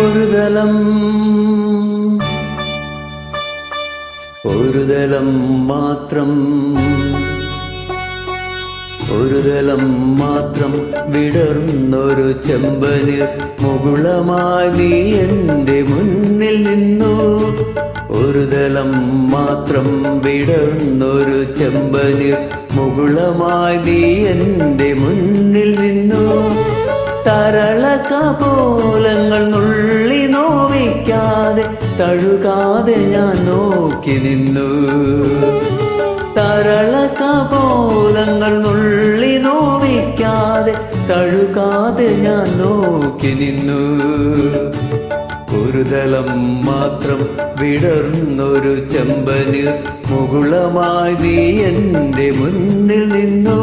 ഒരു തലം മാത്രം വിടർന്നൊരു ചെമ്പനീർ മുകുളമായി നീ എൻ്റെ മുന്നിൽ നിന്നു. ഒരു തലം മാത്രം വിടർന്നൊരു ചെമ്പനീർ മുകുളമായി നീ എൻ്റെ മുന്നിൽ നിന്നു. തരളകപോലങ്ങൾ നുള്ളി നോവിക്കാതെ തഴുകാതെ ഞാൻ നോക്കി നിന്നു. തരളകപോലങ്ങൾ നുള്ളി നോവിക്കാതെ തഴുകാതെ ഞാൻ നോക്കി നിന്നു. ഒരു തലം മാത്രം വിടർന്നൊരു ചെമ്പനീർ മുകുളമായി നീ എൻ്റെ മുന്നിൽ നിന്നു.